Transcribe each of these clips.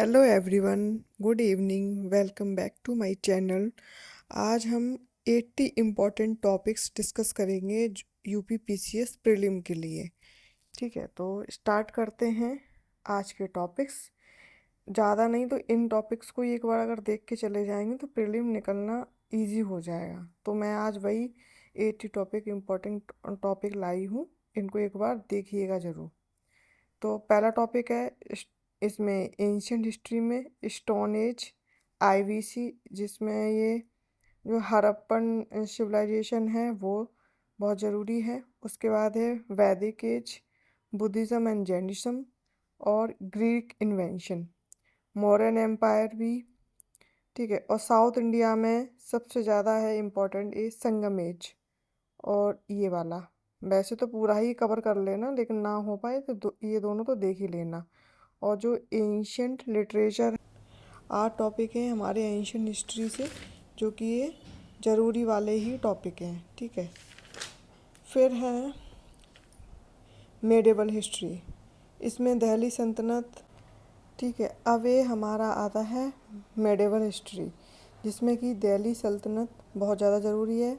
Hello everyone, good evening, welcome back to my channel. आज हम 80 important topics discuss करेंगे UP PCS prelim के लिए। ठीक है, तो स्टार्ट करते हैं आज के टॉपिक्स। ज़्यादा नहीं तो इन टॉपिक्स को एक बार अगर देख के चले जाएंगे तो प्रीलिम निकलना इजी हो जाएगा। तो मैं आज वही 80 टॉपिक इम्पॉर्टेंट टॉपिक लाई हूँ, इनको एक बार देखिएगा ज़रूर। तो पहला टॉपिक है इसमें एंशियंट हिस्ट्री में स्टोन एज, आईवीसी, जिसमें ये जो हड़प्पन सिविलाइजेशन है वो बहुत ज़रूरी है। उसके बाद है वैदिक एज, बुद्धिज़्म एंड जैनिज्म और ग्रीक इन्वेंशन, मौर्यन एम्पायर भी। ठीक है, और साउथ इंडिया में सबसे ज़्यादा है इम्पोर्टेंट ये संगम एज और ये वाला। वैसे तो पूरा ही कवर कर लेना, लेकिन ना हो पाए तो ये दोनों तो देख ही लेना। और जो एंशियंट लिटरेचर आर्ट टॉपिक है हमारे एंशियंट हिस्ट्री से, जो कि ये ज़रूरी वाले ही टॉपिक हैं। ठीक है, फिर है मेडिवल हिस्ट्री, इसमें दिल्ली सल्तनत। ठीक है, अब ये हमारा आता है मेडिवल हिस्ट्री, जिसमें कि दिल्ली सल्तनत बहुत ज़्यादा ज़रूरी है।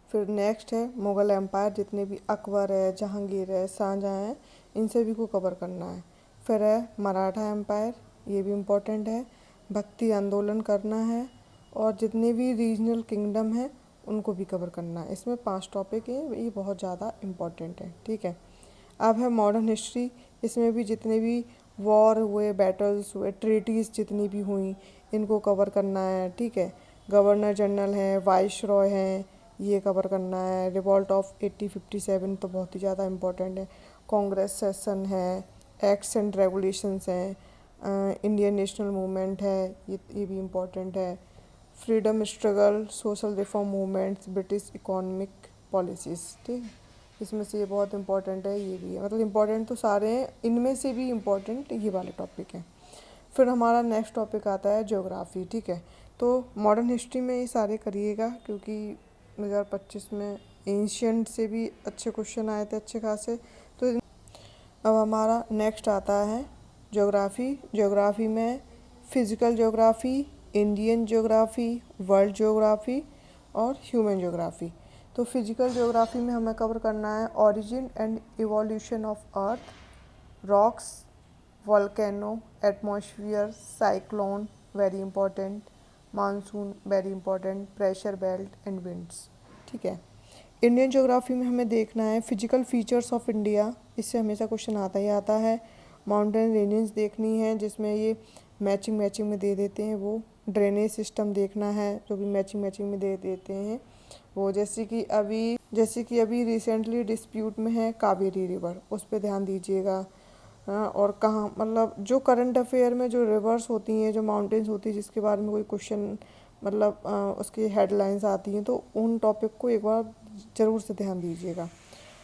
फिर नेक्स्ट है मुग़ल एम्पायर, जितने भी अकबर है, जहांगीर है, शाहजहाँ है, इन सभी को कवर करना है। फिर है मराठा एम्पायर, ये भी इम्पोर्टेंट है। भक्ति आंदोलन करना है और जितने भी रीजनल किंगडम हैं उनको भी कवर करना है। इसमें 5 टॉपिक हैं, ये बहुत ज़्यादा इम्पोर्टेंट है। ठीक है, अब है मॉडर्न हिस्ट्री, इसमें भी जितने भी वॉर हुए, बैटल्स हुए, ट्रीटीज़ जितनी भी हुई, इनको कवर करना है। ठीक है, गवर्नर जनरल हैं, वाइस रॉय हैं, ये कवर करना है। रिवॉल्ट ऑफ 1857 तो बहुत ही ज़्यादा इम्पोर्टेंट है। कांग्रेस सेशन है, एक्ट्स एंड रेगुलेशंस हैं, इंडियन नेशनल मूवमेंट है, ये भी इम्पोर्टेंट है। Freedom struggle, social reform movements, British economic policies. ठीक, इसमें से ये बहुत इम्पोर्टेंट है, ये भी है। मतलब इम्पोर्टेंट तो सारे हैं, इनमें से भी इम्पोर्टेंट ये वाले टॉपिक हैं। फिर हमारा नेक्स्ट टॉपिक आता है ज्योग्राफी। ठीक है, तो मॉडर्न हिस्ट्री में ये सारे करिएगा, क्योंकि 2025 में एंशियंट से भी अच्छे क्वेश्चन आए थे अच्छे खासे। तो अब हमारा नेक्स्ट आता है ज्योग्राफी। ज्योग्राफी में physical geography, Indian geography, world geography और ह्यूमन ज्योग्राफी। तो फिज़िकल ज्योग्राफी में हमें कवर करना है origin and evolution of earth, rocks, volcano, atmosphere, cyclone very important, monsoon very important, pressure belt and winds. ठीक है, Indian geography में हमें देखना है फिजिकल फीचर्स ऑफ इंडिया, इससे हमेशा क्वेश्चन आता ही आता है। माउंटेन रेंजेस देखनी है, जिसमें ये मैचिंग मैचिंग में दे देते हैं वो। ड्रेनेज सिस्टम देखना है, जो भी मैचिंग मैचिंग में दे देते हैं वो। जैसे कि अभी रिसेंटली डिस्प्यूट में है कावेरी रिवर, उस पर ध्यान दीजिएगा। हाँ, और कहाँ मतलब जो करंट अफेयर में जो रिवर्स होती हैं, जो माउंटेन्स होती हैं, जिसके बारे में कोई क्वेश्चन मतलब उसकी हेडलाइंस आती हैं, तो उन टॉपिक को एक बार ज़रूर से ध्यान दीजिएगा।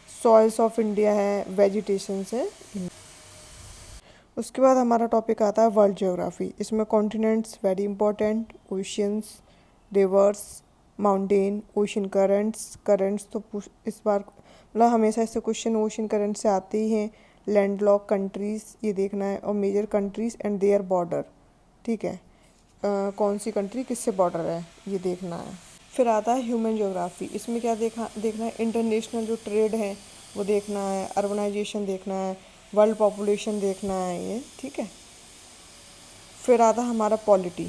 सॉइल्स ऑफ इंडिया है, वेजिटेशंस है। उसके बाद हमारा टॉपिक आता है वर्ल्ड ज्योग्राफी, इसमें continents very important, oceans, reverse, mountain, ocean currents. Currents तो इस बार मतलब हमेशा इससे क्वेश्चन ओशन करंट से आते ही हैं। लैंडलॉक कंट्रीज़, ये देखना है, और major countries and their border. ठीक है, कौन सी कंट्री किससे बॉर्डर है, ये देखना है। फिर आता है ह्यूमन ज्योग्राफी, इसमें क्या देखना है, इंटरनेशनल जो ट्रेड है वो देखना है, अर्बनाइजेशन देखना है, वर्ल्ड पॉपुलेशन देखना है ये। ठीक है, फिर आता है हमारा पॉलिटी।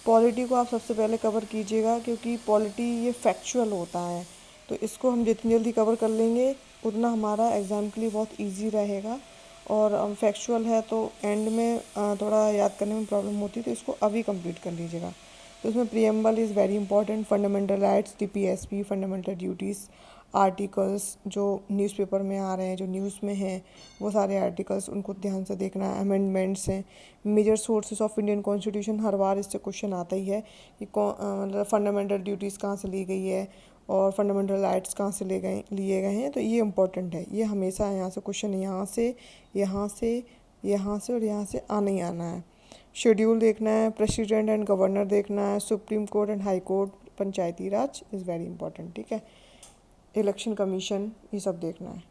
पॉलिटी को आप सबसे पहले कवर कीजिएगा, क्योंकि पॉलिटी ये फैक्चुअल होता है, तो इसको हम जितनी जल्दी कवर कर लेंगे उतना हमारा एग्ज़ाम के लिए बहुत इजी रहेगा। और फैक्चुअल है तो एंड में थोड़ा याद करने में प्रॉब्लम होती है, तो इसको अभी कंप्लीट कर लीजिएगा। तो इसमें preamble is very important, fundamental rights, DPSP, fundamental duties, articles जो न्यूज़पेपर में आ रहे हैं, जो न्यूज़ में हैं, वो सारे आर्टिकल्स उनको ध्यान से देखना है। अमेंडमेंट्स हैं, major sources of Indian constitution, हर बार इससे क्वेश्चन आता ही है कि मतलब फंडामेंटल ड्यूटीज़ कहाँ से ली गई है और फंडामेंटल राइट्स कहाँ से लिए गए हैं, तो ये इंपॉर्टेंट है। ये हमेशा यहाँ से क्वेश्चन यहाँ से यहाँ से यहाँ से और यहाँ से आना ही आना है। शेड्यूल देखना है, प्रेसिडेंट एंड गवर्नर देखना है, supreme court and high court, Panchayati Raj is very important. ठीक है, इलेक्शन कमीशन, ये सब देखना है।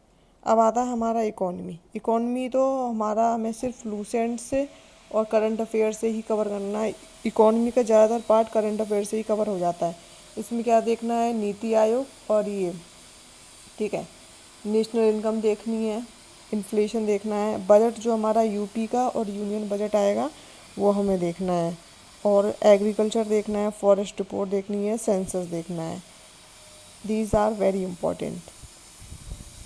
अब आता है हमारा इकोनॉमी। इकोनॉमी तो हमारा हमें सिर्फ लूसेंट से और करंट अफेयर से ही कवर करना है। इकोनॉमी का ज़्यादातर पार्ट करंट अफेयर से ही कवर हो जाता है। इसमें क्या देखना है, नीति आयोग और ये, ठीक है, नेशनल इनकम देखनी है, इन्फ्लेशन देखना है, बजट जो हमारा यूपी का और यूनियन बजट आएगा वो हमें देखना है, और एग्रीकल्चर देखना है, फॉरेस्ट रिपोर्ट देखनी है, सेंसस देखना है। These are very important.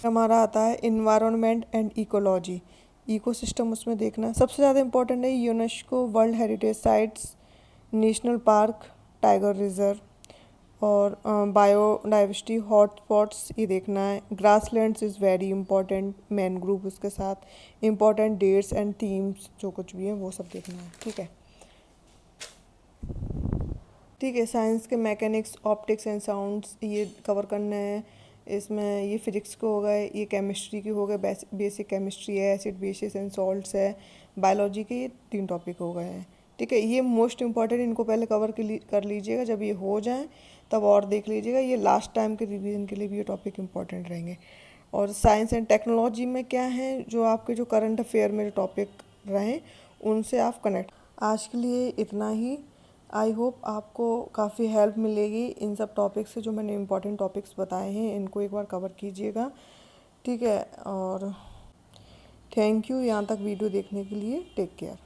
हमारा आता है इन्वायरमेंट एंड इकोलॉजी, इकोसिस्टम उसमें देखना है। सबसे ज़्यादा इंपॉर्टेंट है UNESCO world heritage sites, national park, tiger reserve और बायोडाइवर्सिटी हॉटस्पॉट्स, ये देखना है। Grasslands is very important, mangrove उसके साथ, इंपॉर्टेंट डेट्स एंड थीम्स जो कुछ भी है वो सब देखना है, ठीक है। ठीक है, साइंस के मैकेनिक्स, ऑप्टिक्स एंड साउंड्स ये कवर करना है। इसमें ये फिजिक्स के हो गए, ये केमिस्ट्री के हो गए, बेसिक केमिस्ट्री है, एसिड बेसिस एंड सॉल्ट्स है, बायोलॉजी के ये 3 टॉपिक हो गए हैं, ठीक है। ये मोस्ट इंपॉर्टेंट, इनको पहले कवर कर लीजिएगा। जब ये हो जाए तब और देख लीजिएगा, ये लास्ट टाइम के रिवीजन के लिए भी ये टॉपिक इंपॉर्टेंट रहेंगे। और साइंस एंड टेक्नोलॉजी में क्या है, जो आपके जो करंट अफेयर में जो टॉपिक रहें उनसे आप कनेक्ट। आज के लिए इतना ही। आई होप आपको काफ़ी हेल्प मिलेगी इन सब टॉपिक से, जो मैंने इंपॉर्टेंट टॉपिक्स बताए हैं इनको एक बार कवर कीजिएगा, ठीक है। और थैंक यू यहाँ तक वीडियो देखने के लिए। Take care.